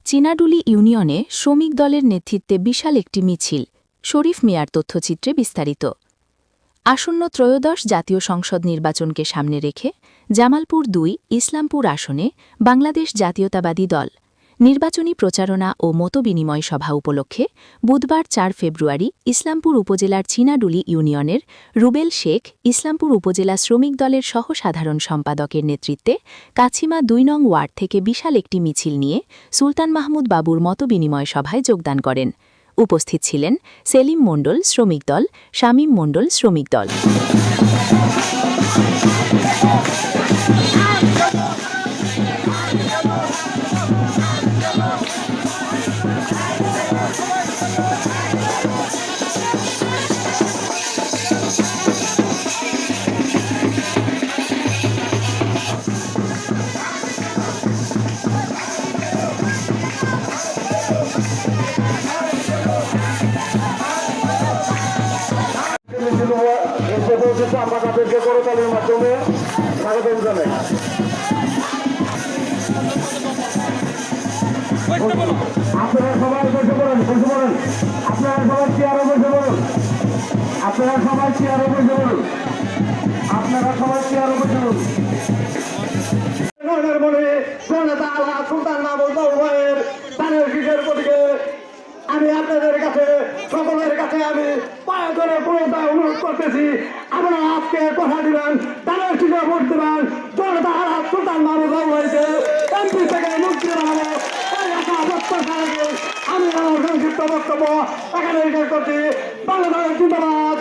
চিনাডুলি ইউনিয়নে শ্রমিক দলের নেতৃত্বে বিশাল একটি মিছিল। শরীফ মিয়ার তথ্যচিত্রে বিস্তারিত। আসন্ন ত্রয়োদশ জাতীয় সংসদ নির্বাচনকে সামনে রেখে জামালপুর ২ ইসলামপুর আসনে বাংলাদেশ জাতীয়তাবাদী দল নির্বাচনী প্রচারণা ও মতবিনিময় সভা উপলক্ষে বুধবার ৪ ফেব্রুয়ারি ইসলামপুর উপজেলার চিনাডুলি ইউনিয়নের রুবেল শেখ ইসলামপুর উপজেলা শ্রমিক দলের সহ-সাধারণ সম্পাদকের নেতৃত্বে কাছিমা ২ নং ওয়ার্ড থেকে বিশাল একটি মিছিল নিয়ে সুলতান মাহমুদ বাবুর মতবিনিময় সভায় যোগদান করেন। উপস্থিত ছিলেন সেলিম মণ্ডল শ্রমিক দল, শামীম মণ্ডল শ্রমিক দল। আমরা তাদেরকে করতালির মাধ্যমে স্বাগত জানাই। আপনারা সবাই বসে পড়েন, আপনারা সবাই চেয়ারে বসে পড়ুন, আপনারা সবাই চেয়ারে বসে পড়ুন, আপনারা সবাই চেয়ারে বসে পড়ুন। সুলতান মাহমুদ বাবু ভাইয়ের দানের শীষের প্রতীকে আমি আপনাদের কাছে সকলের কাছে আমি পায়ে ধরে পুরোটা অনুরোধ করতেছি, আপনারা আজকে কথা দিবেন, দানের শীষে ভোট দেবেন, জনতা সুলতান মাহমুদ বাবু ভাইকে এমপি থেকে মুক্তি বানাবো। এই আশা প্রত্যাশা রেখে আমি আমার সংক্ষিপ্ত বক্তব্য এখানে শেষ করছি। বাংলাদেশ জিন্দাবাদ।